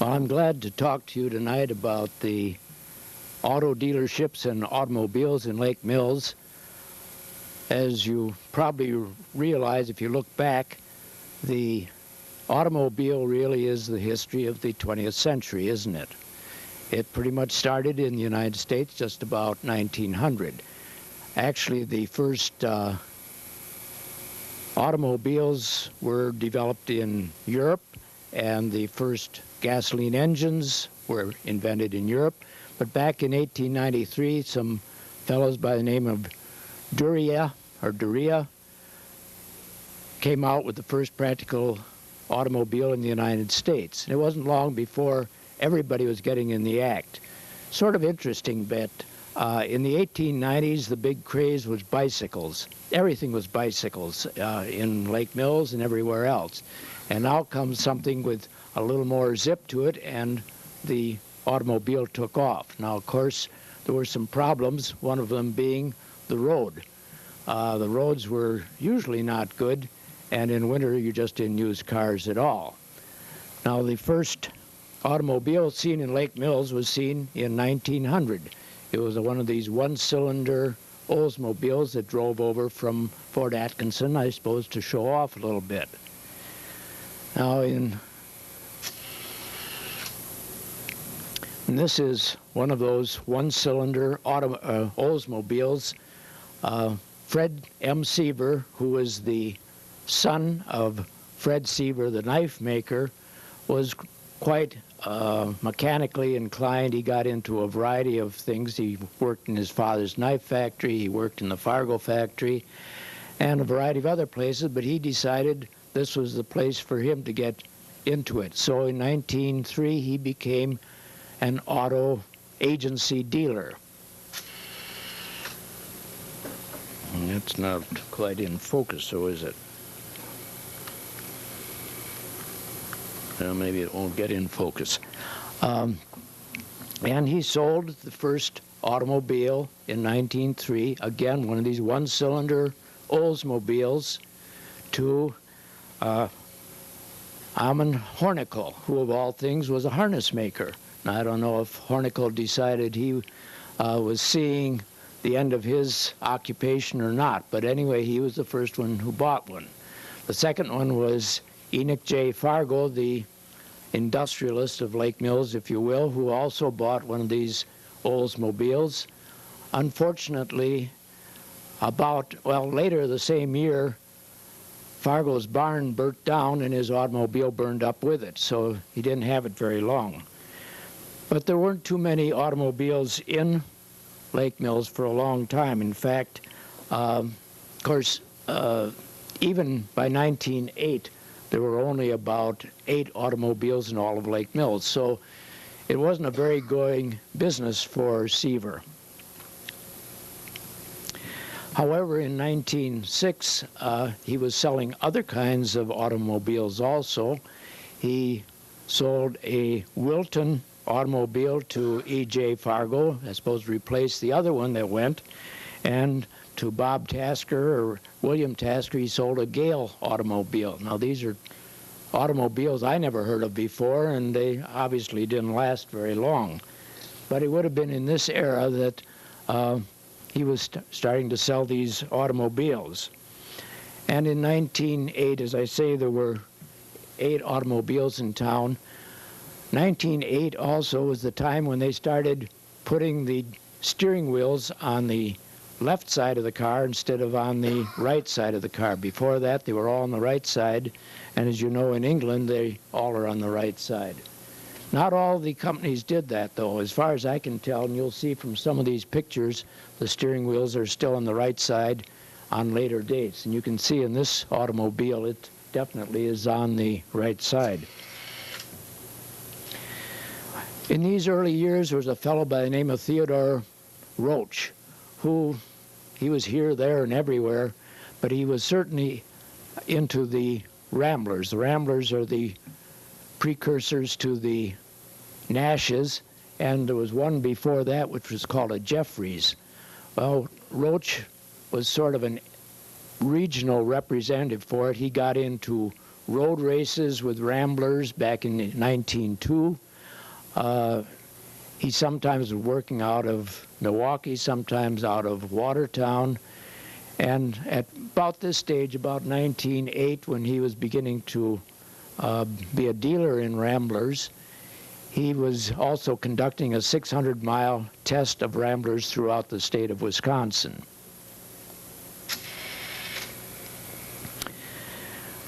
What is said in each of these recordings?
Well, I'm glad to talk to you tonight about the auto dealerships and automobiles in Lake Mills. As you probably realize if you look back, the automobile really is the history of the 20th century, isn't it? It pretty much started in the United States just about 1900. Actually, the first automobiles were developed in Europe, and the first gasoline engines were invented in Europe. But back in 1893, some fellows by the name of Duryea came out with the first practical automobile in the United States. And it wasn't long before everybody was getting in the act. Sort of interesting bit. In the 1890s, the big craze was bicycles. Everything was bicycles in Lake Mills and everywhere else. And now comes something with a little more zip to it, and the automobile took off. Now, of course, there were some problems, one of them being the road. The roads were usually not good, and in winter you just didn't use cars at all. Now, the first automobile seen in Lake Mills was seen in 1900. It was one of these one-cylinder Oldsmobiles that drove over from Fort Atkinson, I suppose, to show off a little bit. Now, and this is one of those one-cylinder Oldsmobiles. Fred M. Seaver, who was the son of Fred Seaver, the knife maker, was quite mechanically inclined. He got into a variety of things. He worked in his father's knife factory, he worked in the Fargo factory, and a variety of other places, but he decided this was the place for him to get into it. So in 1903, he became an auto agency dealer. It's not quite in focus, so is it? Well, maybe it won't get in focus. And he sold the first automobile in 1903, again, one of these one-cylinder Oldsmobiles, to Amon Hornicle, who of all things was a harness maker. Now, I don't know if Hornicle decided he was seeing the end of his occupation or not, but anyway, he was the first one who bought one. The second one was Enoch J. Fargo, the industrialist of Lake Mills, if you will, who also bought one of these Oldsmobiles. Unfortunately, later the same year, Fargo's barn burnt down and his automobile burned up with it, so he didn't have it very long. But there weren't too many automobiles in Lake Mills for a long time. In fact, of course, even by 1908, there were only about 8 automobiles in all of Lake Mills, so it wasn't a very going business for Seaver. However, in 1906, he was selling other kinds of automobiles also. He sold a Wilton automobile to E.J. Fargo, I suppose replaced the other one that went, and to Bob Tasker or William Tasker, he sold a Gale automobile. Now, these are automobiles I never heard of before, and they obviously didn't last very long. But it would have been in this era that he was starting to sell these automobiles. And in 1908, as I say, there were 8 automobiles in town. 1908 also was the time when they started putting the steering wheels on the left side of the car instead of on the right side of the car. Before that, they were all on the right side, and as you know, in England, they all are on the right side. Not all the companies did that, though. As far as I can tell, and you'll see from some of these pictures, the steering wheels are still on the right side on later dates. And you can see in this automobile, it definitely is on the right side. In these early years, there was a fellow by the name of Theodore Roach, who he was here, there, and everywhere, but he was certainly into the Ramblers. The Ramblers are the precursors to the Nashes, and there was one before that which was called a Jeffries. Well, Roach was sort of an regional representative for it. He got into road races with Ramblers back in 1902. He sometimes was working out of Milwaukee, sometimes out of Watertown. And at about this stage, about 1908, when he was beginning to be a dealer in Ramblers, he was also conducting a 600-mile test of Ramblers throughout the state of Wisconsin.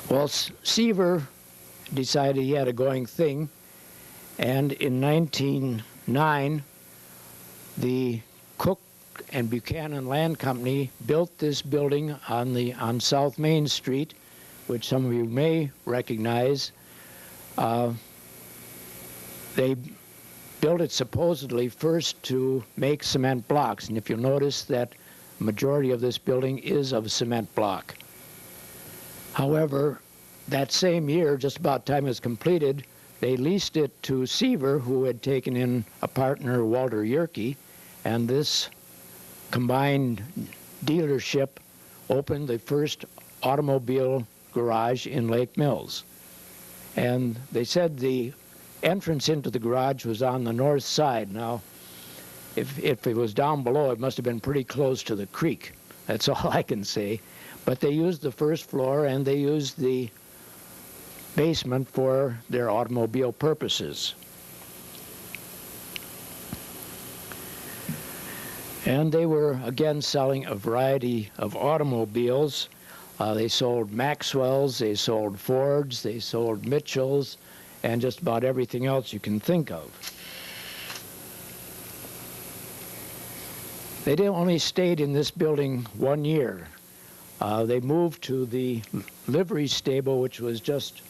Well, Seaver decided he had a going thing, and in 1909, the Cook and Buchanan Land Company built this building on South Main Street, which some of you may recognize. They built it supposedly first to make cement blocks, and if you'll notice that the majority of this building is of cement block. However, that same year, just about time it was completed, they leased it to Seaver, who had taken in a partner, Walter Yerke, and this combined dealership opened the first automobile garage in Lake Mills. And they said the entrance into the garage was on the north side. Now, if it was down below, it must have been pretty close to the creek. That's all I can say. But they used the first floor and they used the basement for their automobile purposes. And they were, again, selling a variety of automobiles. They sold Maxwells, they sold Fords, they sold Mitchells, and just about everything else you can think of. They only stayed in this building 1 year. They moved to the livery stable, which was just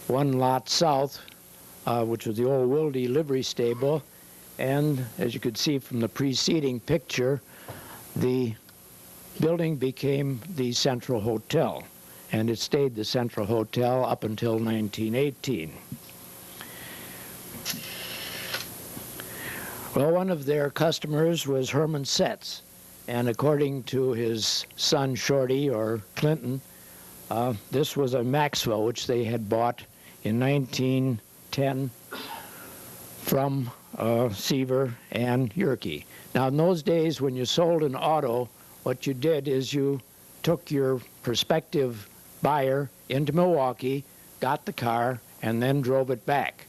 one lot south, which was the old Wilde livery stable. And as you could see from the preceding picture, the building became the Central Hotel, and it stayed the Central Hotel up until 1918. Well, one of their customers was Herman Setz, and according to his son Shorty, or Clinton, this was a Maxwell which they had bought in 1910 from Seaver and Yerke. Now, in those days, when you sold an auto, what you did is you took your prospective buyer into Milwaukee, got the car, and then drove it back.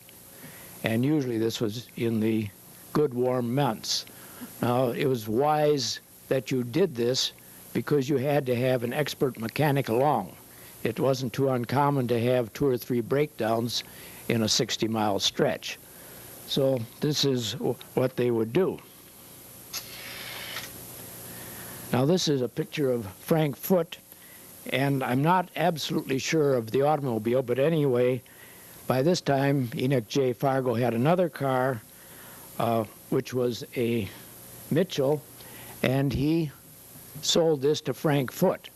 And usually this was in the good warm months. Now, it was wise that you did this because you had to have an expert mechanic along. It wasn't too uncommon to have 2 or 3 breakdowns in a 60-mile stretch. So this is what they would do. Now, this is a picture of Frank Foote, and I'm not absolutely sure of the automobile, but anyway, by this time, Enoch J. Fargo had another car, which was a Mitchell, and he sold this to Frank Foote.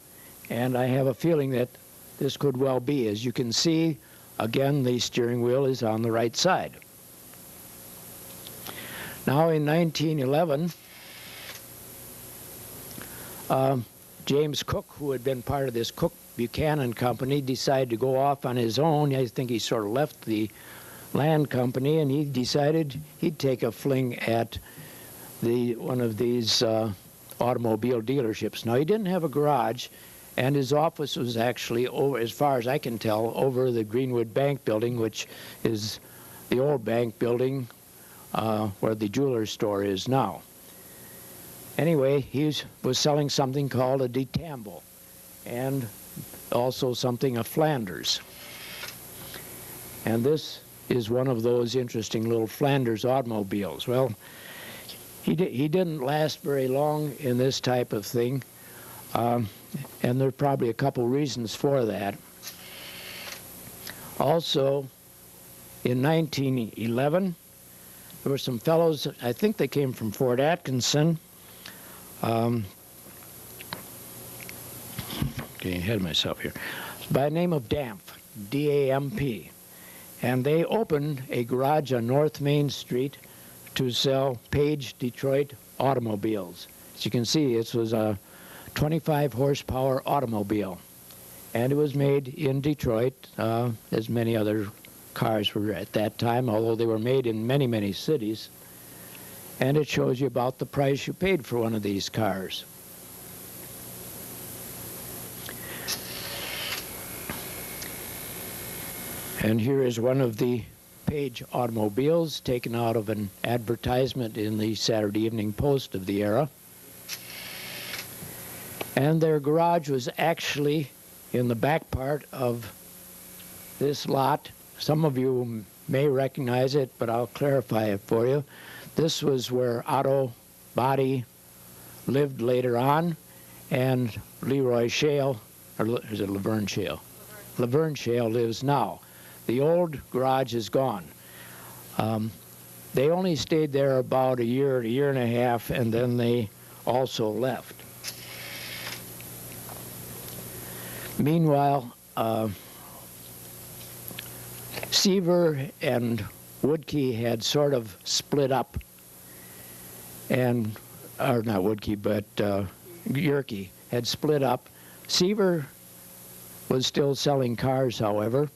And I have a feeling that this could well be. As you can see, again, the steering wheel is on the right side. Now, in 1911, James Cook, who had been part of this Cook Buchanan company, decided to go off on his own. I think he sort of left the land company, and he decided he'd take a fling at one of these automobile dealerships. Now, he didn't have a garage, and his office was actually, over, as far as I can tell, over the Greenwood Bank building, which is the old bank building where the jeweler's store is now. Anyway, he was selling something called a Detamble, and also something of Flanders. And this is one of those interesting little Flanders automobiles. Well, he didn't last very long in this type of thing, and there are probably a couple reasons for that. Also, in 1911, there were some fellows, I think they came from Fort Atkinson. Getting ahead of myself here. By the name of Damp, D-A-M-P. And they opened a garage on North Main Street to sell Page Detroit automobiles. As you can see, it was a 25 horsepower automobile. And it was made in Detroit, as many other cars were at that time, although they were made in many, many cities. And it shows you about the price you paid for one of these cars. And here is one of the Page automobiles taken out of an advertisement in the Saturday Evening Post of the era. And their garage was actually in the back part of this lot. Some of you may recognize it, but I'll clarify it for you. This was where Otto Body lived later on, and Leroy Shale, or is it Laverne Shale? Laverne Shale lives now. The old garage is gone. They only stayed there about a year and a half, and then they also left. Meanwhile, Seaver and Woodkey had sort of split up, and, or not Woodkey, but Yerke had split up. Seaver was still selling cars, however,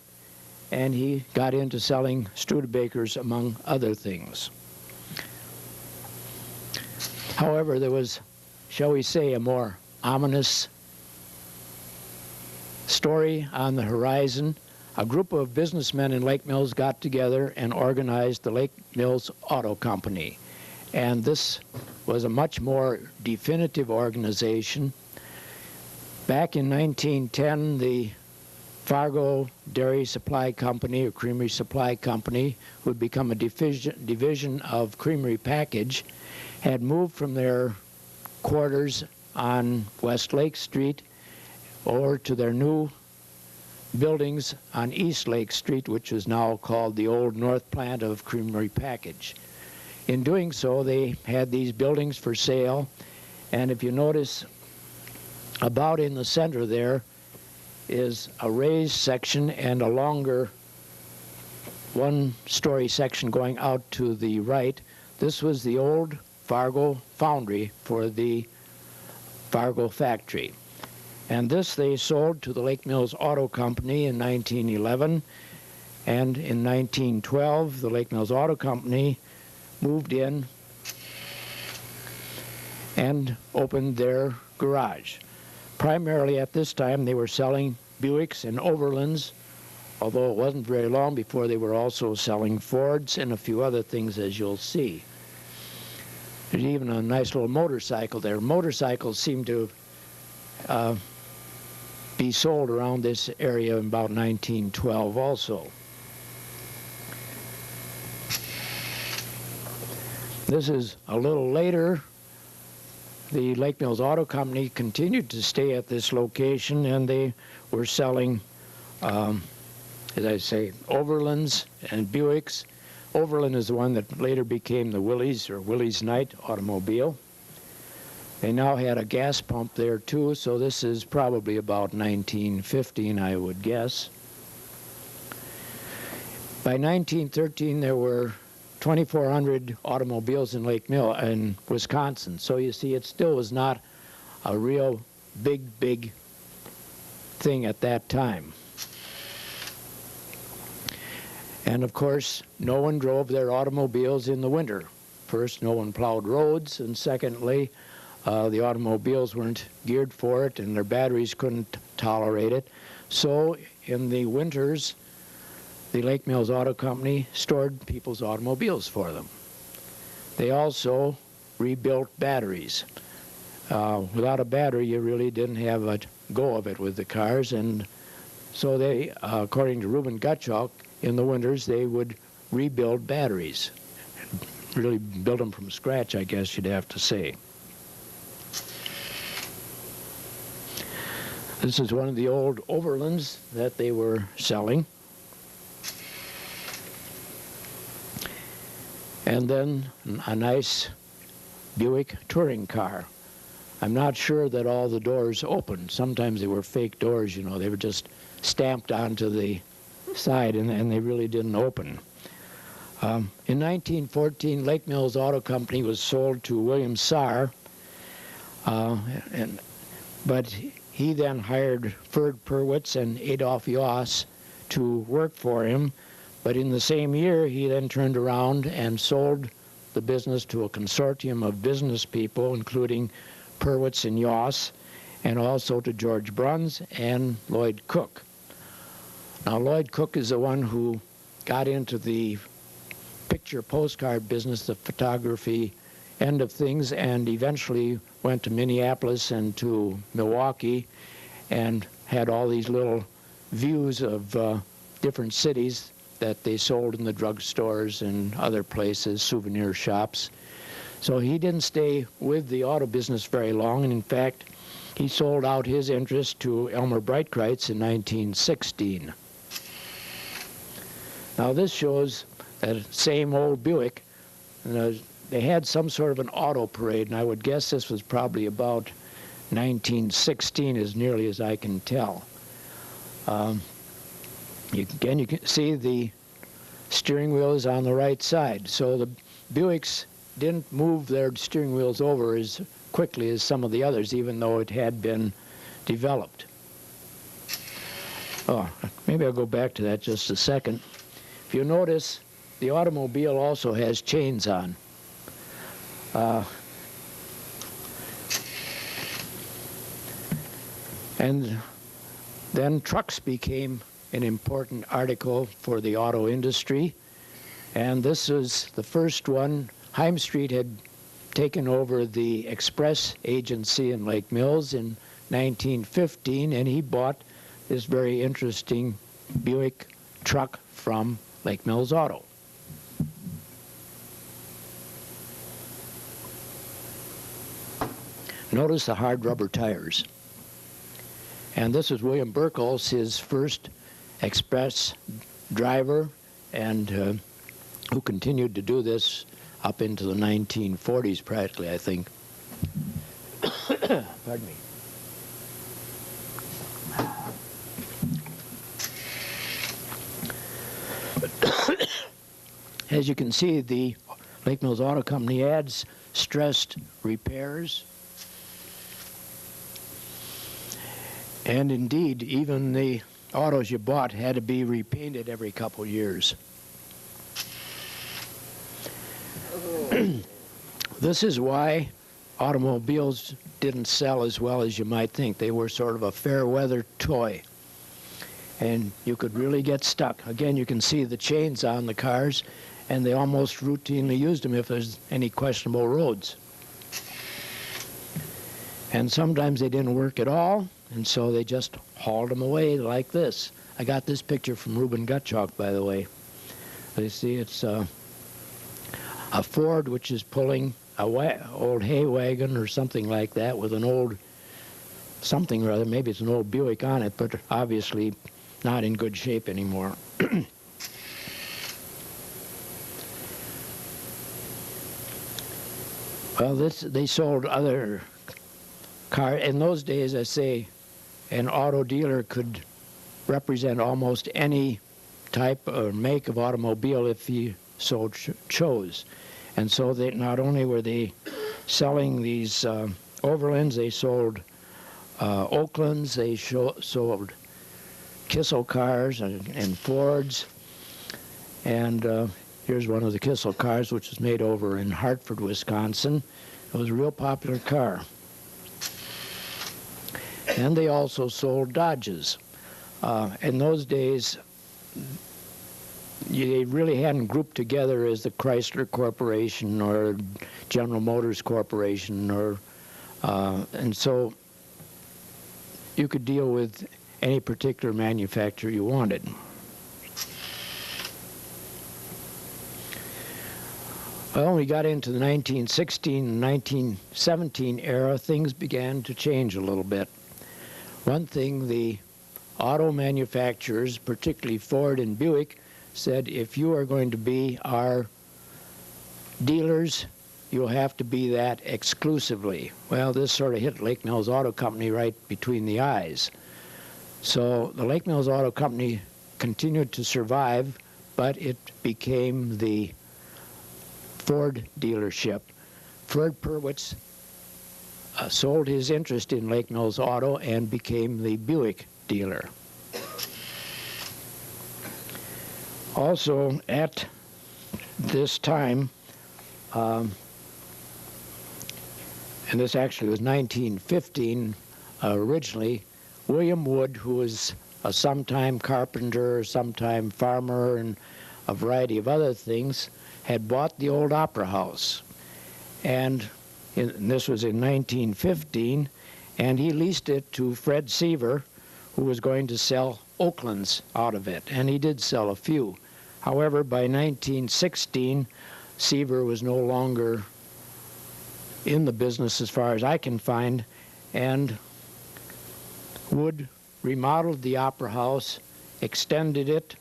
and he got into selling Studebakers, among other things. However, there was, shall we say, a more ominous story on the horizon. A group of businessmen in Lake Mills got together and organized the Lake Mills Auto Company. And this was a much more definitive organization. Back in 1910, the Fargo Dairy Supply Company, or Creamery Supply Company, would become a division of Creamery Package, had moved from their quarters on West Lake Street over to their new buildings on East Lake Street, which is now called the old North Plant of Creamery Package. In doing so, they had these buildings for sale, and if you notice, about in the center there is a raised section and a longer one-story section going out to the right. This was the old Fargo foundry for the Fargo factory. And this they sold to the Lake Mills Auto Company in 1911. And in 1912, the Lake Mills Auto Company moved in and opened their garage. Primarily at this time, they were selling Buicks and Overlands, although it wasn't very long before they were also selling Fords and a few other things, as you'll see. There's even a nice little motorcycle there. Motorcycles seem to be sold around this area in about 1912 also. This is a little later. The Lake Mills Auto Company continued to stay at this location, and they were selling, as I say, Overlands and Buicks. Overland is the one that later became the Willys, or Willys Knight automobile. They now had a gas pump there too, so this is probably about 1915, I would guess. By 1913, there were 2,400 automobiles in Lake Mill in Wisconsin. So you see, it still was not a real big thing at that time. And of course, no one drove their automobiles in the winter. First, no one plowed roads, and secondly, the automobiles weren't geared for it, and their batteries couldn't tolerate it. So in the winters, the Lake Mills Auto Company stored people's automobiles for them. They also rebuilt batteries. Without a battery, you really didn't have a go of it with the cars, and so they, according to Reuben Gottschalk, in the winters they would rebuild batteries. Really build them from scratch, I guess you'd have to say. This is one of the old Overlands that they were selling. And then a nice Buick touring car. I'm not sure that all the doors opened. Sometimes they were fake doors, you know. They were just stamped onto the side, and they really didn't open. In 1914, Lake Mills Auto Company was sold to William Sarr, but he then hired Ferd Purwitz and Adolf Yoss to work for him. But in the same year, he then turned around and sold the business to a consortium of business people, including Purwitz and Yoss, and also to George Bruns and Lloyd Cook. Now, Lloyd Cook is the one who got into the picture postcard business, the photography end of things, and eventually went to Minneapolis and to Milwaukee and had all these little views of different cities that they sold in the drugstores and other places, souvenir shops. So he didn't stay with the auto business very long, and in fact, he sold out his interest to Elmer Breitkreitz in 1916. Now this shows that same old Buick. They had some sort of an auto parade, and I would guess this was probably about 1916, as nearly as I can tell. You can see the steering wheel is on the right side. So the Buicks didn't move their steering wheels over as quickly as some of the others, even though it had been developed. Oh, maybe I'll go back to that just a second. If you notice, the automobile also has chains on. And then trucks became an important article for the auto industry, and this is the first one. Heim Street had taken over the express agency in Lake Mills in 1915, and he bought this very interesting Buick truck from Lake Mills Auto. Notice the hard rubber tires. And this is William Burkholz, his first express driver, and who continued to do this up into the 1940s practically, I think. Pardon me. As you can see, the Lake Mills Auto Company ads stressed repairs. And indeed, even the autos you bought had to be repainted every couple years. This is why automobiles didn't sell as well as you might think. They were sort of a fair weather toy, and you could really get stuck. Again, you can see the chains on the cars, and they almost routinely used them if there's any questionable roads. And sometimes they didn't work at all, and so they just hauled them away like this. I got this picture from Reuben Gottschalk, by the way. You see, it's a Ford which is pulling a old hay wagon or something like that with an old something or other. Maybe it's an old Buick on it, but obviously not in good shape anymore. Well, they sold other cars. In those days, I say, an auto dealer could represent almost any type or make of automobile if he so chose. And so they not only were they selling these Overlands, they sold Oaklands, they sold Kissel cars and Fords. And here's one of the Kissel cars, which was made over in Hartford, Wisconsin. It was a real popular car. And they also sold Dodges. In those days, they really hadn't grouped together as the Chrysler Corporation or General Motors Corporation, and so you could deal with any particular manufacturer you wanted. Well, when we got into the 1916 and 1917 era, things began to change a little bit. One thing, the auto manufacturers, particularly Ford and Buick, said, if you are going to be our dealers, you'll have to be that exclusively. Well, this sort of hit Lake Mills Auto Company right between the eyes. So the Lake Mills Auto Company continued to survive, but it became the Ford dealership. Fred Purwitz sold his interest in Lake Mills Auto and became the Buick dealer. Also, at this time, and this actually was 1915 originally, William Wood, who was a sometime carpenter, sometime farmer, and a variety of other things, had bought the old Opera House. And this was in 1915, and he leased it to Fred Seaver, who was going to sell Oaklands out of it, and he did sell a few. However, by 1916, Seaver was no longer in the business as far as I can find, and Wood remodeled the Opera House, extended it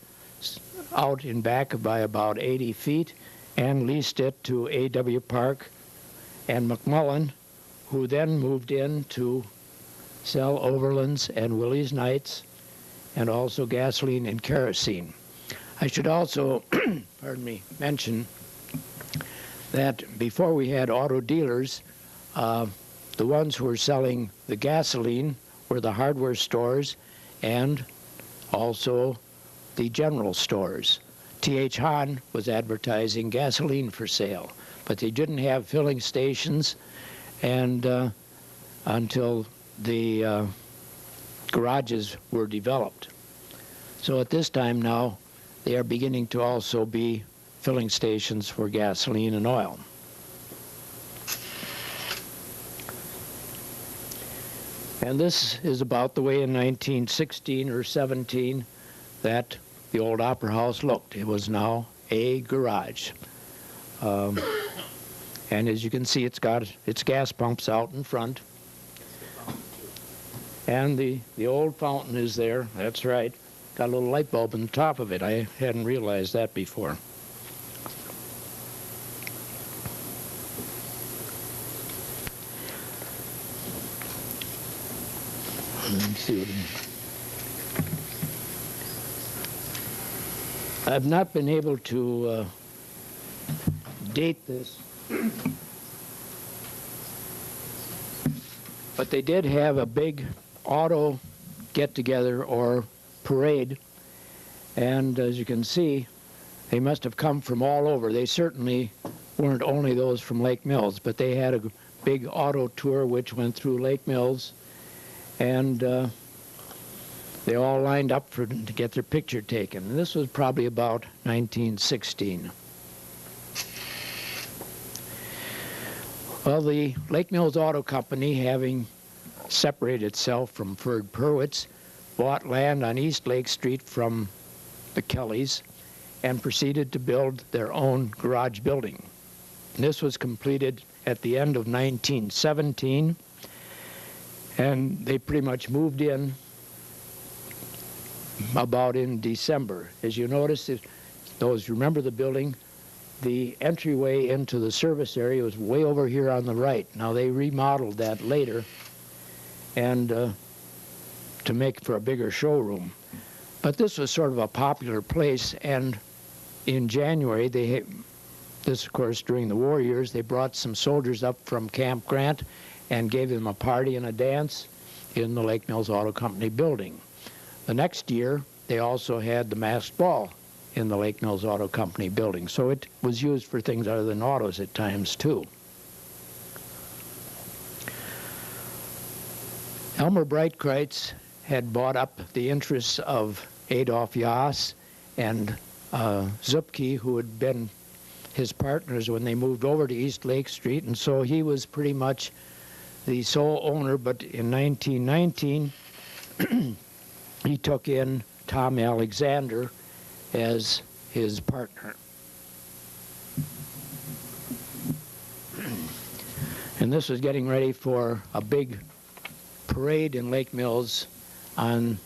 out in back by about 80 feet, and leased it to A.W. Park and McMullen, who then moved in to sell Overlands and Willie's Nights, and also gasoline and kerosene. I should also, pardon me, mention that before we had auto dealers, the ones who were selling the gasoline were the hardware stores and also the general stores. T.H. Hahn was advertising gasoline for sale, but they didn't have filling stations and until the garages were developed. So at this time now, they are beginning to also be filling stations for gasoline and oil. And this is about the way in 1916 or 17 that the old Opera House looked. It was now a garage. And as you can see, it's got its gas pumps out in front. And the old fountain is there, that's right. Got a little light bulb on the top of it. I hadn't realized that before. Let me see what I've not been able to date this, but they did have a big auto get-together or parade, and as you can see, they must have come from all over. They certainly weren't only those from Lake Mills, but they had a big auto tour which went through Lake Mills, and they all lined up to get their picture taken. And this was probably about 1916. Well, the Lake Mills Auto Company, having separated itself from Ferd Purwitz, bought land on East Lake Street from the Kellys and proceeded to build their own garage building. And this was completed at the end of 1917, and they pretty much moved in about in December. As you notice, those who remember the building, the entryway into the service area was way over here on the right. Now they remodeled that later and to make for a bigger showroom. But this was sort of a popular place, and in January, this of course during the war years, they brought some soldiers up from Camp Grant and gave them a party and a dance in the Lake Mills Auto Company building. The next year, they also had the masked ball in the Lake Mills Auto Company building, so it was used for things other than autos at times too. Elmer Breitkreitz had bought up the interests of Adolf Jass and Zupke, who had been his partners when they moved over to East Lake Street, and so he was pretty much the sole owner. But in 1919, he took in Tom Alexander as his partner. And this was getting ready for a big parade in Lake Mills in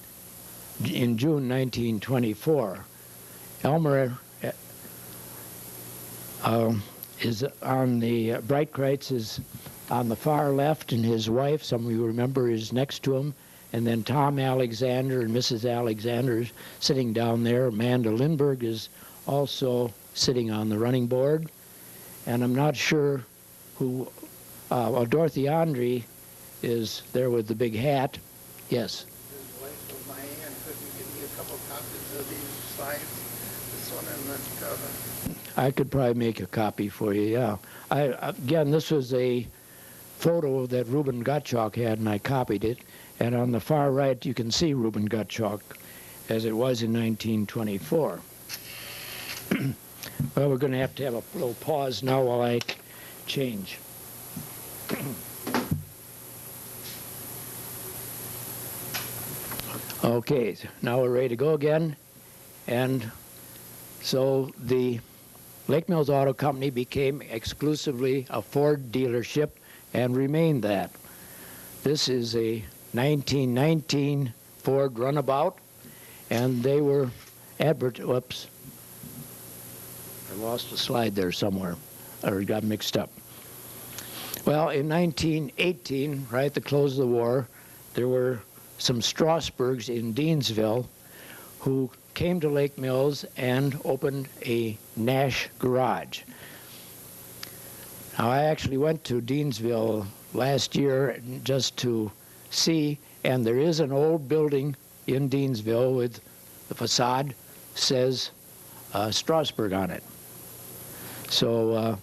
June 1924. Elmer is on the Breitkreitz is on the far left, and his wife, some of you remember, is next to him. And then Tom Alexander and Mrs. Alexander sitting down there. Amanda Lindbergh is also sitting on the running board. And I'm not sure who, Dorothy Andre is there with the big hat. Yes? His wife of my aunt couldn't give me a couple copies of these slides. This one this cover. I could probably make a copy for you, yeah. Again, this was a photo that Reuben Gottschalk had, and I copied it. And on the far right, you can see Reuben Gottschalk as it was in 1924. Well, we're going to have a little pause now while I change. Okay, now we're ready to go again. And so the Lake Mills Auto Company became exclusively a Ford dealership and remained that. This is a 1919 Ford Runabout, and they were whoops. I lost a slide there somewhere, or got mixed up. Well, in 1918, right at the close of the war, there were some Strasburgs in Deansville who came to Lake Mills and opened a Nash garage. Now, I actually went to Deansville last year just to see, and there is an old building in Deansville with the facade says Strasburg on it. So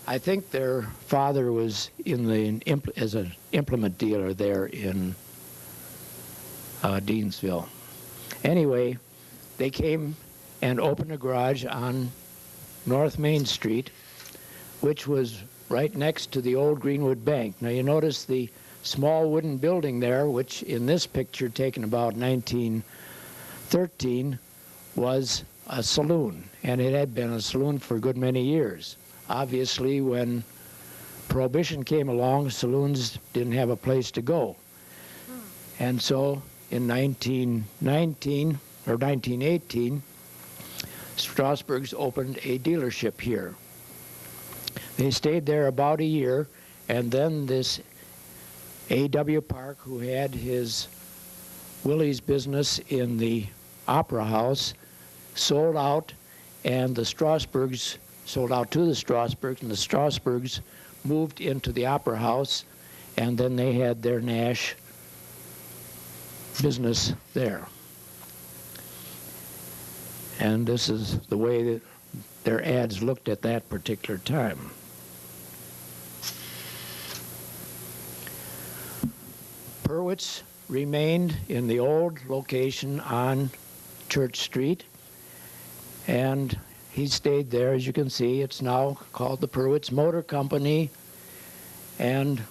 I think their father was as an implement dealer there in Deansville. Anyway, they came and opened a garage on North Main Street, which was right next to the old Greenwood Bank. Now you notice the small wooden building there, which in this picture taken about 1913 was a saloon, and it had been a saloon for a good many years. Obviously, when Prohibition came along, saloons didn't have a place to go. And so in 1919 or 1918, Strasburg's opened a dealership here. They stayed there about a year, and then this A.W. Park, who had his Willie's business in the Opera House, sold out, and the Strasburgs sold out to the Strasburgs, and the Strasburgs moved into the Opera House, and then they had their Nash business there. And this is the way that their ads looked at that particular time. Purwitz remained in the old location on Church Street, and he stayed there. As you can see, it's now called the Purwitz Motor Company, and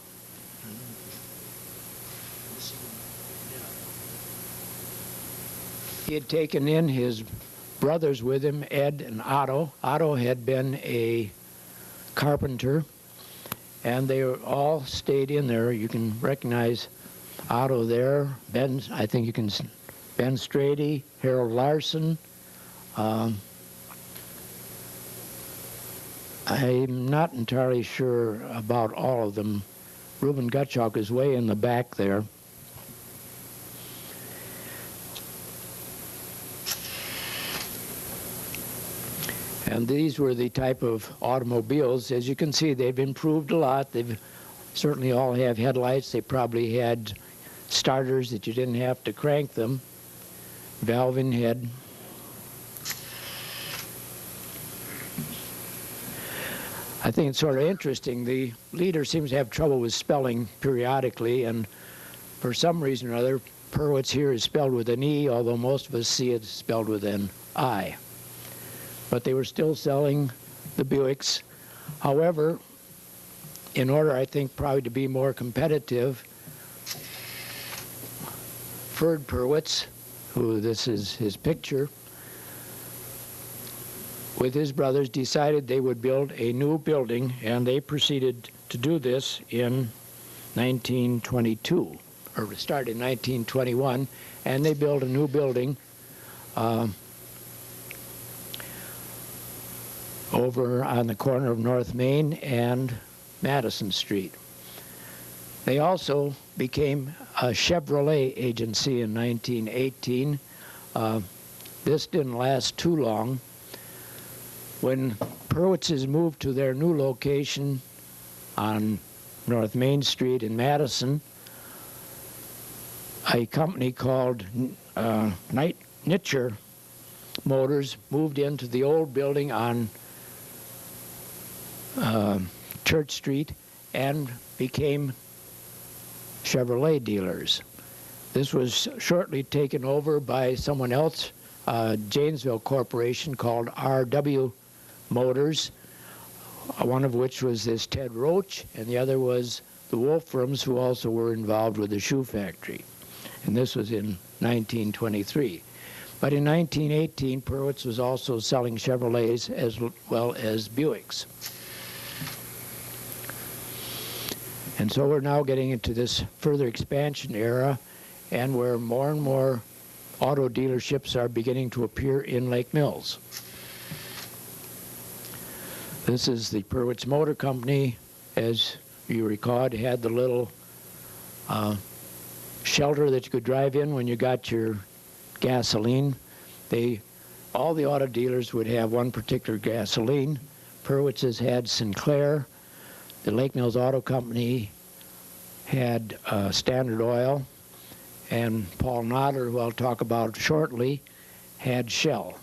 he had taken in his brothers with him, Ed and Otto. Otto had been a carpenter, and they all stayed in there. You can recognize Otto there. Ben, I think you can, Ben Strady, Harold Larson. I'm not entirely sure about all of them. Reuben Gottschalk is way in the back there. And these were the type of automobiles. As you can see, they've improved a lot. They've certainly all have headlights. They probably had starters that you didn't have to crank them. Valve in head. I think it's sort of interesting. The leader seems to have trouble with spelling periodically, and for some reason or other, Purwitz here is spelled with an E, although most of us see it spelled with an I. But they were still selling the Buicks. However, in order, I think, probably to be more competitive, Ferd Purwitz, who this is his picture, with his brothers decided they would build a new building, and they proceeded to do this in 1922, or started in 1921, and they built a new building over on the corner of North Main and Madison Street. They also became a Chevrolet agency in 1918. This didn't last too long. When Purwitz's moved to their new location on North Main Street in Madison, a company called Nitcher Motors moved into the old building on Church Street and became Chevrolet dealers. This was shortly taken over by someone else, Janesville Corporation, called R.W. Motors, one of which was this Ted Roach, and the other was the Wolframs, who also were involved with the shoe factory. And this was in 1923. But in 1918, Purwitz was also selling Chevrolets as well as Buicks. And so we're now getting into this further expansion era, and where more and more auto dealerships are beginning to appear in Lake Mills. This is the Purwitz Motor Company. As you recall, it had the little shelter that you could drive in when you got your gasoline. All the auto dealers would have one particular gasoline. Purwitz's had Sinclair. The Lake Mills Auto Company had Standard Oil. And Paul Nodder, who I'll talk about shortly, had Shell.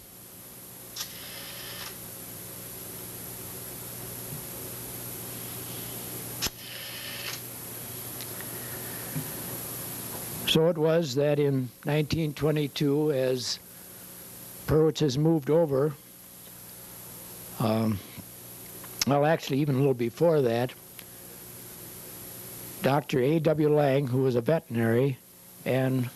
So it was that in 1922, as Purwitz has moved over, well, actually, even a little before that, Dr. A.W. Lang, who was a veterinary, and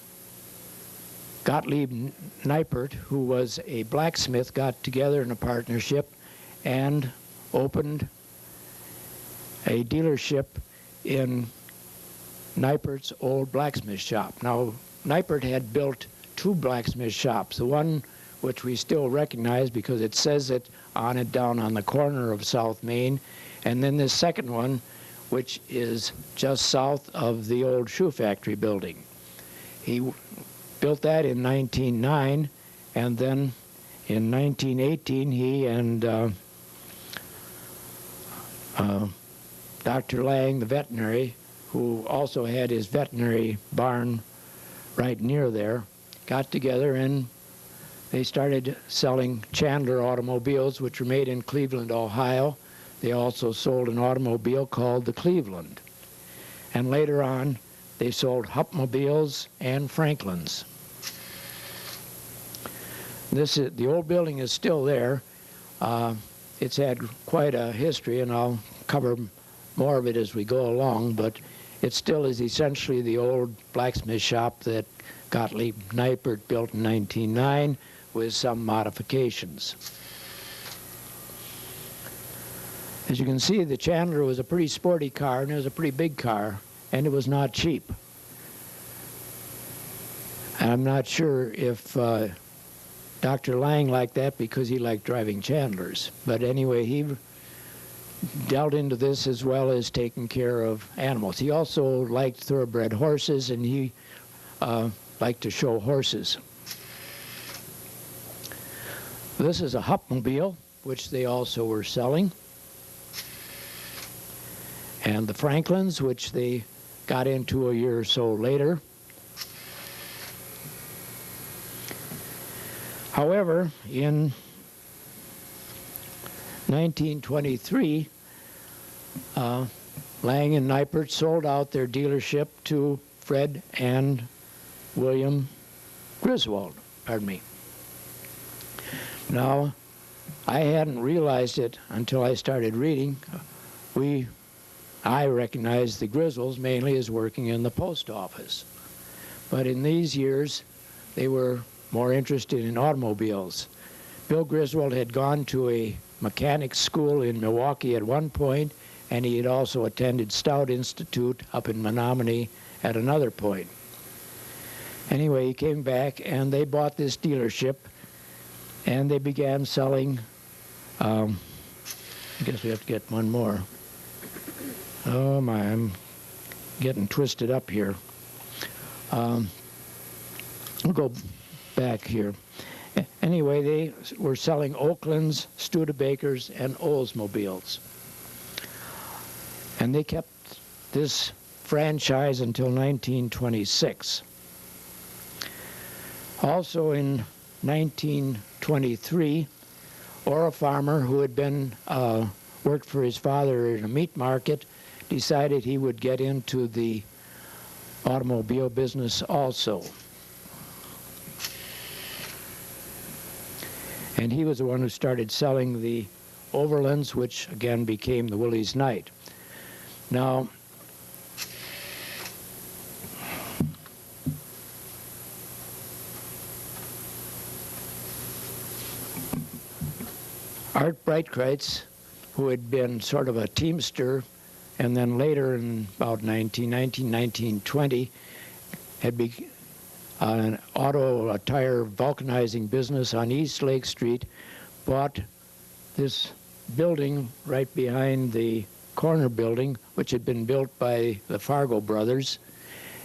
Gottlieb Neipert, who was a blacksmith, got together in a partnership and opened a dealership in Neipert's old blacksmith shop. Now, Neipert had built two blacksmith shops, the one which we still recognize because it says it on it down on the corner of South Main, and then this second one, which is just south of the old shoe factory building. He built that in 1909, and then in 1918 he and Dr. Lang, the veterinary, who also had his veterinary barn right near there, got together and they started selling Chandler automobiles, which were made in Cleveland, Ohio. They also sold an automobile called the Cleveland. And later on, they sold Hupmobiles and Franklins. The old building is still there. It's had quite a history, and I'll cover more of it as we go along, but it still is essentially the old blacksmith shop that Gottlieb Neipert built in 1909 with some modifications. As you can see, the Chandler was a pretty sporty car, and it was a pretty big car, and it was not cheap. And I'm not sure if Dr. Lang liked that because he liked driving Chandlers. But anyway, he dealt into this as well as taking care of animals. He also liked thoroughbred horses, and he liked to show horses. This is a Hupmobile, which they also were selling. And the Franklins, which they got into a year or so later. However, in 1923, Lang and Neipert sold out their dealership to Fred and William Griswold, pardon me. Now, I hadn't realized it until I started reading. I recognized the Griswolds mainly as working in the post office. But in these years, they were more interested in automobiles. Bill Griswold had gone to a mechanics school in Milwaukee at one point, and he had also attended Stout Institute up in Menominee at another point. Anyway, he came back, and they bought this dealership, and they began selling, I guess we have to get one more. Oh my, I'm getting twisted up here. We'll go back here. Anyway, they were selling Oaklands, Studebakers, and Oldsmobiles. And they kept this franchise until 1926. Also in 19 1923, or a farmer who had been worked for his father in a meat market decided he would get into the automobile business also. And he was the one who started selling the Overlands, which again became the Willys Knight. Now, Art Breitkreitz, who had been sort of a teamster, and then later in about 1920, had begun an auto tire vulcanizing business on East Lake Street, bought this building right behind the corner building, which had been built by the Fargo brothers,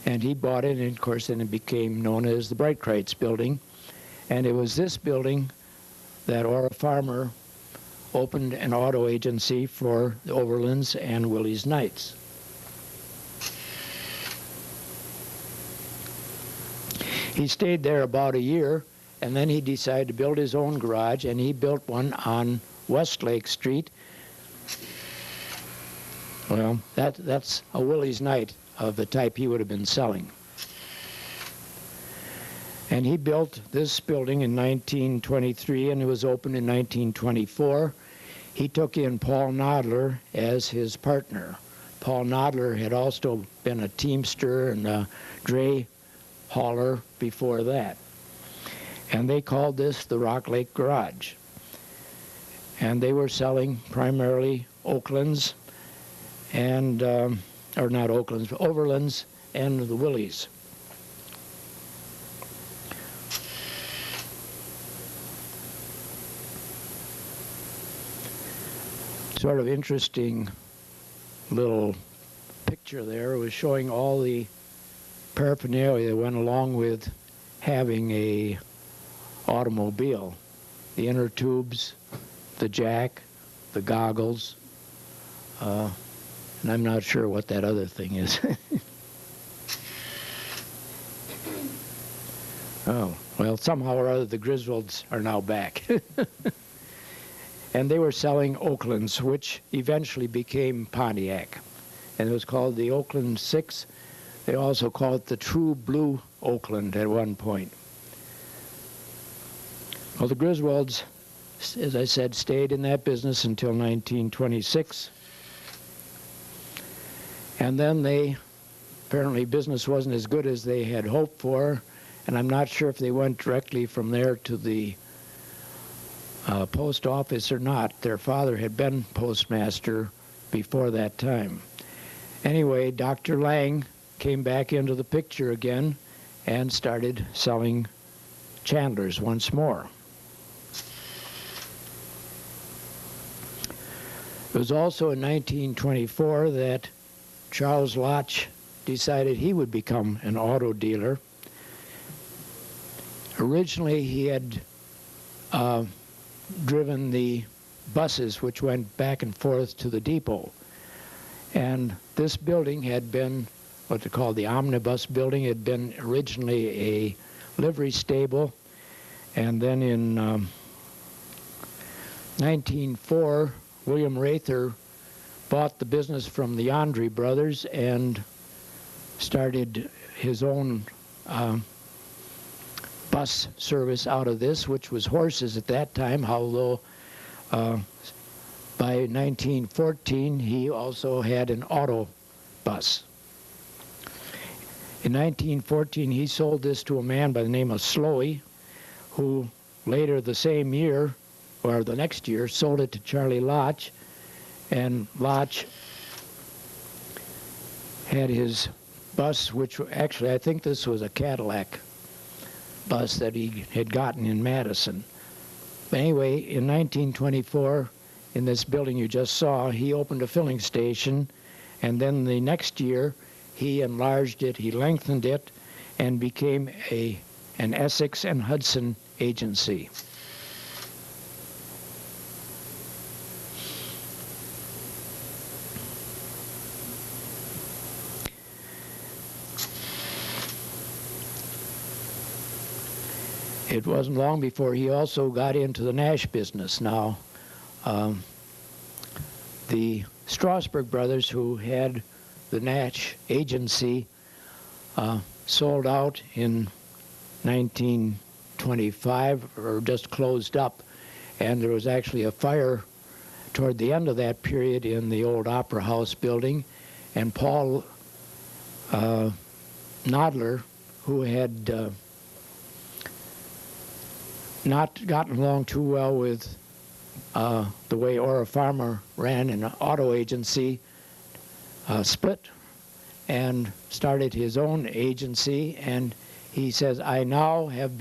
and he bought it, and of course then it became known as the Breitkreitz building. And it was this building that Ora Farmer opened an auto agency for the Overlands and Willys Knights. He stayed there about a year, and then he decided to build his own garage, and he built one on Westlake Street. Well, that's a Willys Knight of the type he would have been selling. And he built this building in 1923, and it was opened in 1924. He took in Paul Nodler as his partner. Paul Nodler had also been a teamster and a dray hauler before that. And they called this the Rock Lake Garage. And they were selling primarily Oaklands and, or not Oaklands, but Overlands and the Willys. Sort of interesting little picture there was showing all the paraphernalia that went along with having a automobile. The inner tubes, the jack, the goggles, and I'm not sure what that other thing is. Oh, well, somehow or other the Griswolds are now back. And they were selling Oaklands, which eventually became Pontiac. And it was called the Oakland 6. They also called it the True Blue Oakland at one point. Well, the Griswolds, as I said, stayed in that business until 1926. And then apparently business wasn't as good as they had hoped for, and I'm not sure if they went directly from there to the post office or not. Their father had been postmaster before that time. Anyway, Dr. Lang came back into the picture again and started selling Chandlers once more. It was also in 1924 that Charles Lotch decided he would become an auto dealer. Originally, he had driven the buses which went back and forth to the depot. And this building had been what they call the omnibus building. It had been originally a livery stable. And then in 1904, William Rather bought the business from the Andre brothers and started his own bus service out of this, which was horses at that time, although by 1914 he also had an auto bus. In 1914 he sold this to a man by the name of Slowey, who later the same year, or the next year, sold it to Charlie Lotch, and Lotch had his bus, which actually I think this was a Cadillac bus that he had gotten in Madison. But anyway, in 1924, in this building you just saw, he opened a filling station, and then the next year he enlarged it, he lengthened it, and became an Essex and Hudson agency. It wasn't long before he also got into the Nash business. Now, the Strasberg brothers, who had the Nash agency, sold out in 1925, or just closed up, and there was actually a fire toward the end of that period in the old Opera House building, and Paul Nodler, who had not gotten along too well with the way Ora Farmer ran an auto agency, split and started his own agency. And he says, I now have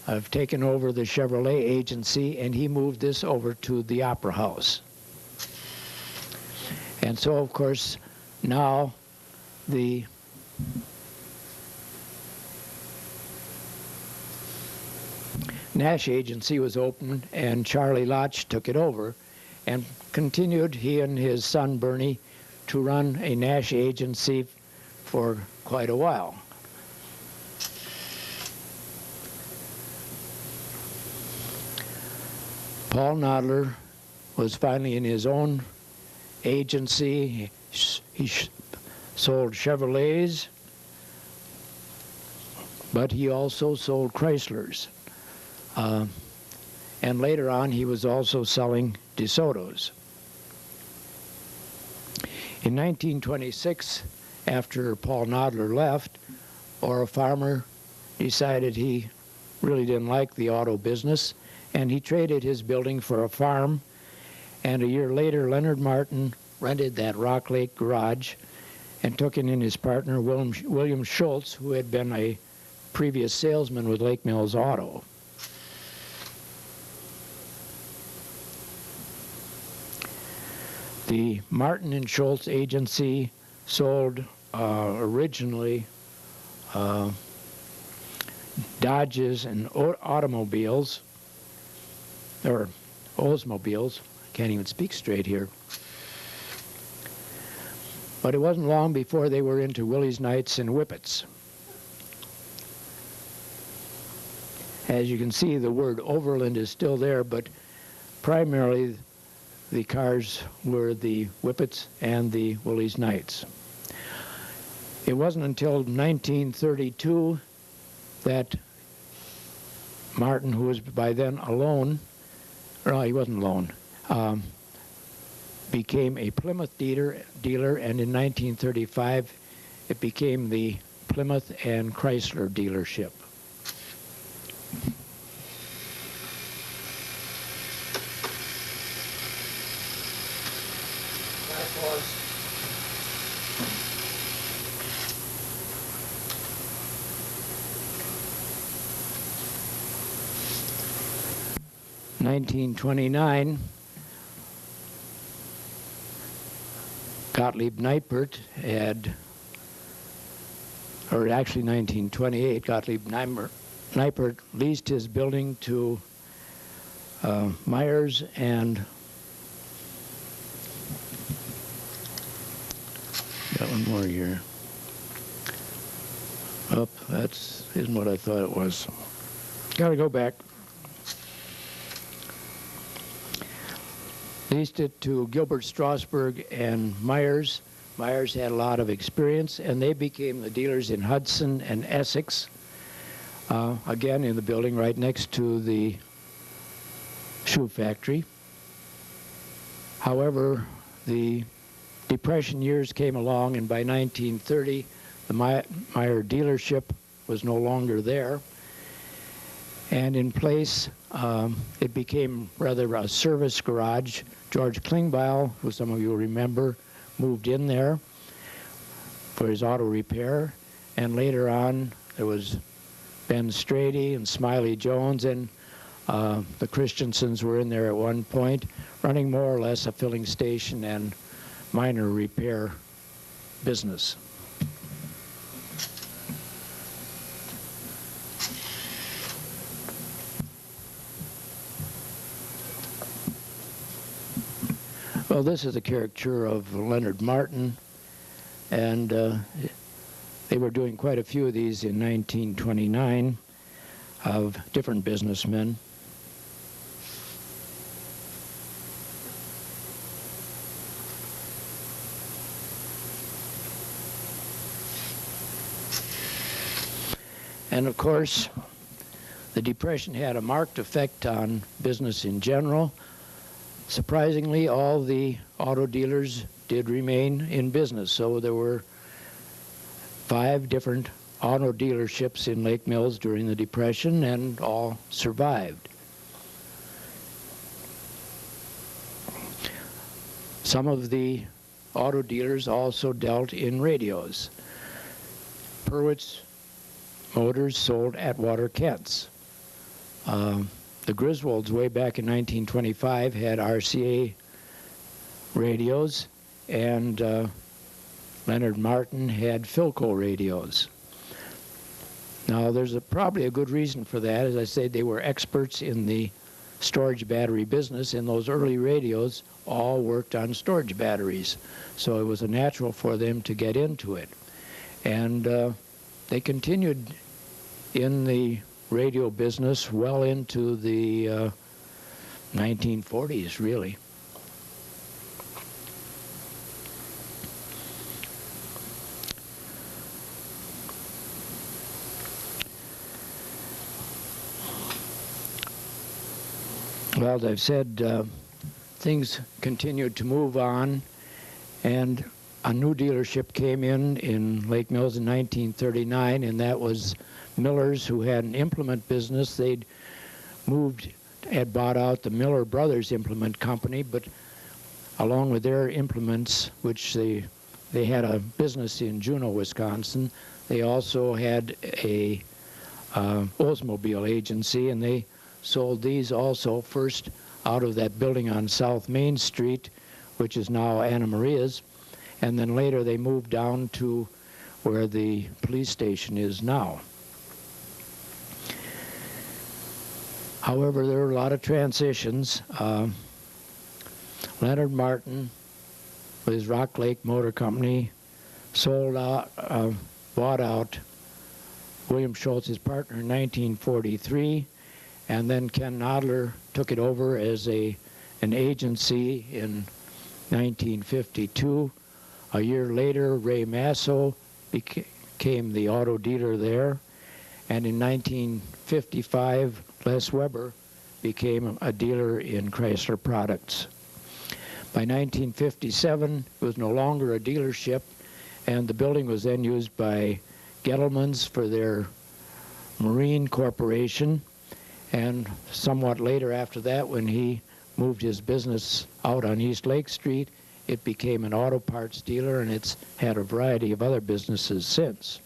I've taken over the Chevrolet agency, and he moved this over to the Opera House. And so, of course, now the Nash agency was opened, and Charlie Lotch took it over and continued, he and his son Bernie, to run a Nash agency for quite a while. Paul Nodler was finally in his own agency. He sold Chevrolets, but he also sold Chryslers. And later on, he was also selling DeSotos. In 1926, after Paul Nodler left, Ora Farmer decided he really didn't like the auto business, and he traded his building for a farm. And a year later, Leonard Martin rented that Rock Lake garage and took in his partner, William Schultz, who had been a previous salesman with Lake Mills Auto. The Martin and Schultz agency sold originally Dodges and automobiles, or Oldsmobiles. I can't even speak straight here. But it wasn't long before they were into Willie's Nights and Whippets. As you can see, the word Overland is still there, but primarily the cars were the Whippets and the Willie's Nights. It wasn't until 1932 that Martin, who was by then alone, no, he wasn't alone, became a Plymouth dealer, and in 1935 it became the Plymouth and Chrysler dealership. Pause. 1929, Gottlieb Neipert had, or actually 1928, Gottlieb Neipert leased his building to Myers and got one more here. Oh, that isn't what I thought it was. Gotta go back. Leased it to Gilbert Strasberg and Myers. Myers had a lot of experience, and they became the dealers in Hudson and Essex, again in the building right next to the shoe factory. However, the Depression years came along, and by 1930, the Meyer dealership was no longer there. And in place, it became rather a service garage. George Klingbeil, who some of you remember, moved in there for his auto repair. And later on, there was Ben Strady and Smiley Jones, and the Christensens were in there at one point, running more or less a filling station and minor repair business. Well, this is a caricature of Leonard Martin, and they were doing quite a few of these in 1929. of different businessmen. And of course, the Depression had a marked effect on business in general. Surprisingly, all the auto dealers did remain in business. So there were 5 different auto dealerships in Lake Mills during the Depression, and all survived. Some of the auto dealers also dealt in radios. Purwitt's Motors sold Atwater Kent's. The Griswolds way back in 1925 had RCA radios, and Leonard Martin had Philco radios. Now there's probably a good reason for that. As I said, they were experts in the storage battery business, and those early radios all worked on storage batteries. So it was a natural for them to get into it. And they continued in the radio business well into the 1940s, really. Well, as I've said, things continued to move on, and a new dealership came in Lake Mills in 1939, and that was Miller's, who had an implement business. They'd had bought out the Miller Brothers Implement Company, but along with their implements, which they had a business in Juneau, Wisconsin, they also had a Oldsmobile agency, and they sold these also first out of that building on South Main Street, which is now Anna Maria's, and then later they moved down to where the police station is now. However, there were a lot of transitions. Leonard Martin, with his Rock Lake Motor Company, bought out William Schultz, his partner, in 1943, and then Ken Nodler took it over as an agency in 1952. A year later, Ray Masso became the auto dealer there, and in 1955, Les Weber became a dealer in Chrysler Products. By 1957, it was no longer a dealership, and the building was then used by Gettleman's for their Marine Corporation, and somewhat later after that, when he moved his business out on East Lake Street, it became an auto parts dealer, and it's had a variety of other businesses since.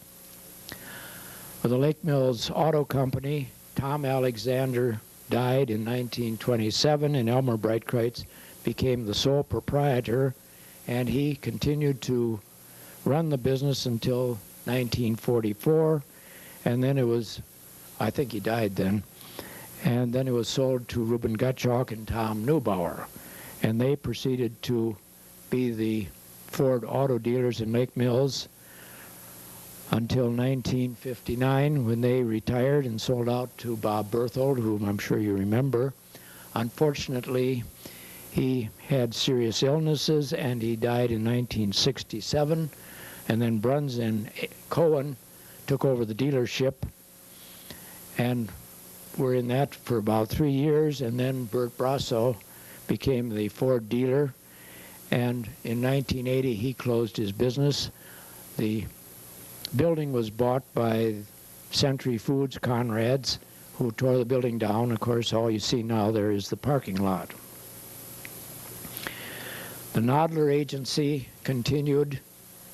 For the Lake Mills Auto Company, Tom Alexander died in 1927, and Elmer Breitkreutz became the sole proprietor, and he continued to run the business until 1944, and then it was, I think he died then, and then it was sold to Reuben Gottschalk and Tom Neubauer, and they proceeded to be the Ford auto dealers in Lake Mills until 1959, when they retired and sold out to Bob Berthold, whom I'm sure you remember. Unfortunately, he had serious illnesses, and he died in 1967, and then Bruns and Cohen took over the dealership and were in that for about 3 years, and then Bert Brasso became the Ford dealer, and in 1980 he closed his business. The building was bought by Century Foods Conrad's, who tore the building down. Of course, all you see now there is the parking lot. The Nodler agency continued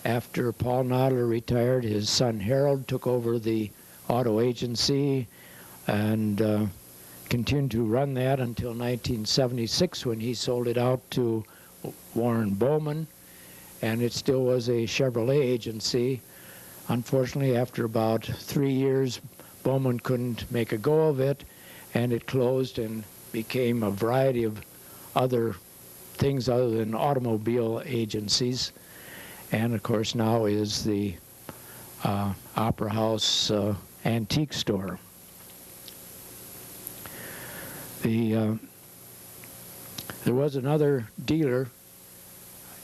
after Paul Nodler retired. His son Harold took over the auto agency and continued to run that until 1976, when he sold it out to Warren Bowman, and it still was a Chevrolet agency. Unfortunately, after about 3 years, Bowman couldn't make a go of it, and it closed and became a variety of other things other than automobile agencies, and of course now is the Opera House antique store. There was another dealer.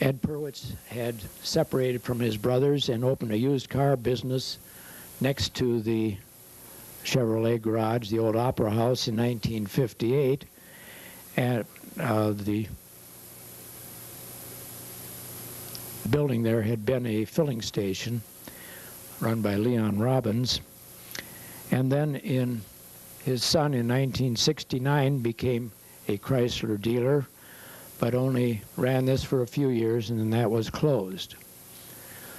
Ed Purwitz had separated from his brothers and opened a used car business next to the Chevrolet garage, the old Opera House, in 1958. And the building there had been a filling station run by Leon Robbins. And then his son in 1969 became a Chrysler dealer, but only ran this for a few years, and then that was closed.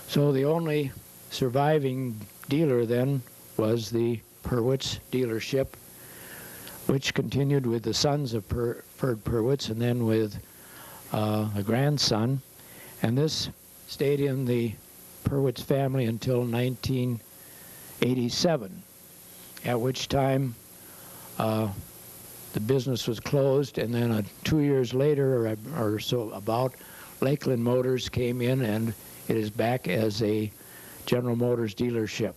So the only surviving dealer then was the Purwitz dealership, which continued with the sons of Ferd Purwitz and then with a grandson. And this stayed in the Purwitz family until 1987, at which time the business was closed, and then 2 years later or so about, Lakeland Motors came in, and it is back as a General Motors dealership.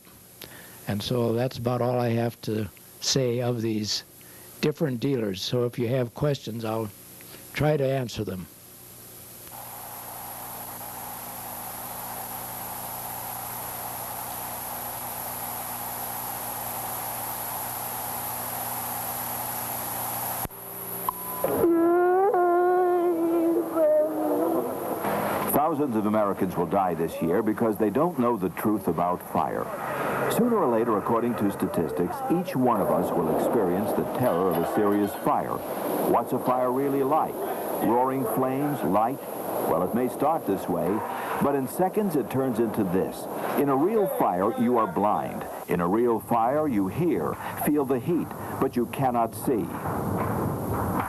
And so that's about all I have to say of these different dealers. So if you have questions, I'll try to answer them. Thousands of Americans will die this year because they don't know the truth about fire. Sooner or later, according to statistics, each one of us will experience the terror of a serious fire. What's a fire really like? Roaring flames, light? Well, it may start this way, but in seconds it turns into this. In a real fire, you are blind. In a real fire, you hear, feel the heat, but you cannot see.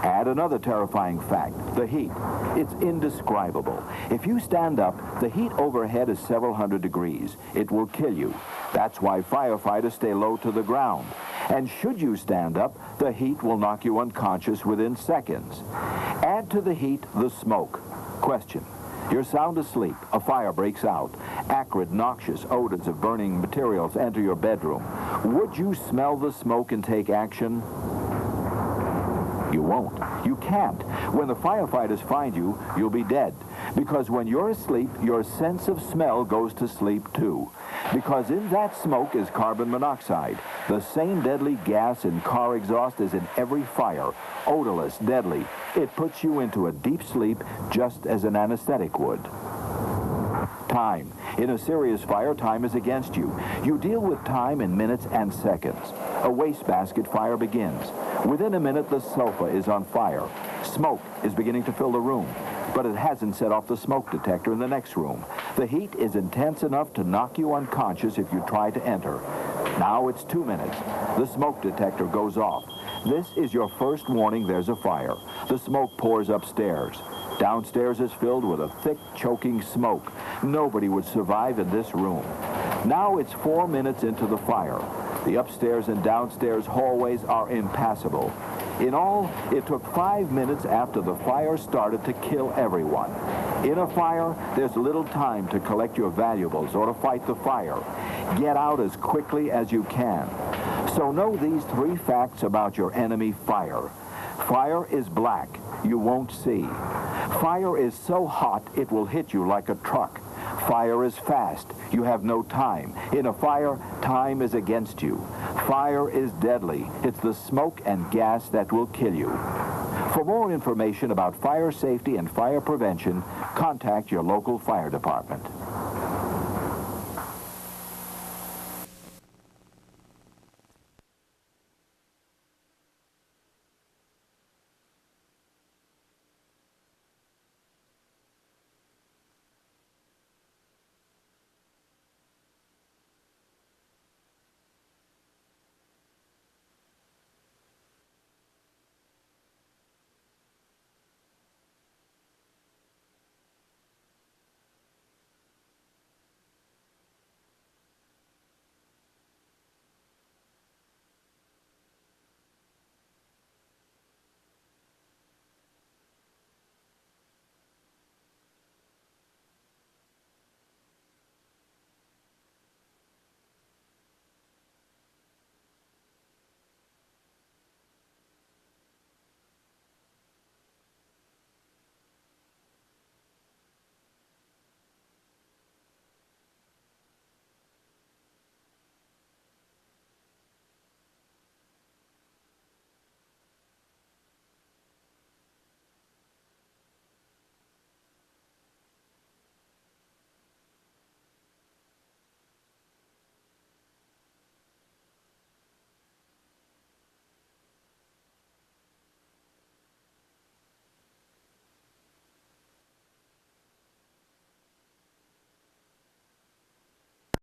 Add another terrifying fact, the heat. It's indescribable. If you stand up, the heat overhead is several hundred degrees. It will kill you. That's why firefighters stay low to the ground. And should you stand up, the heat will knock you unconscious within seconds. Add to the heat the smoke. Question. You're sound asleep. A fire breaks out. Acrid, noxious odors of burning materials enter your bedroom. Would you smell the smoke and take action? You won't. You can't. When the firefighters find you, you'll be dead. Because when you're asleep, your sense of smell goes to sleep too. Because in that smoke is carbon monoxide, the same deadly gas in car exhaust as in every fire. Odorless, deadly. It puts you into a deep sleep just as an anesthetic would. Time. In a serious fire, time is against you. You deal with time in minutes and seconds. A wastebasket fire begins. Within a minute, the sofa is on fire. Smoke is beginning to fill the room, but it hasn't set off the smoke detector in the next room. The heat is intense enough to knock you unconscious if you try to enter. Now it's 2 minutes. The smoke detector goes off. This is your first warning there's a fire. The smoke pours upstairs. Downstairs is filled with a thick, choking smoke. Nobody would survive in this room. Now it's 4 minutes into the fire. The upstairs and downstairs hallways are impassable. In all, it took 5 minutes after the fire started to kill everyone. In a fire, there's little time to collect your valuables or to fight the fire. Get out as quickly as you can. So know these 3 facts about your enemy, fire. Fire is black. You won't see. Fire is so hot, it will hit you like a truck. Fire is fast. You have no time. In a fire, time is against you. Fire is deadly. It's the smoke and gas that will kill you. For more information about fire safety and fire prevention, contact your local fire department.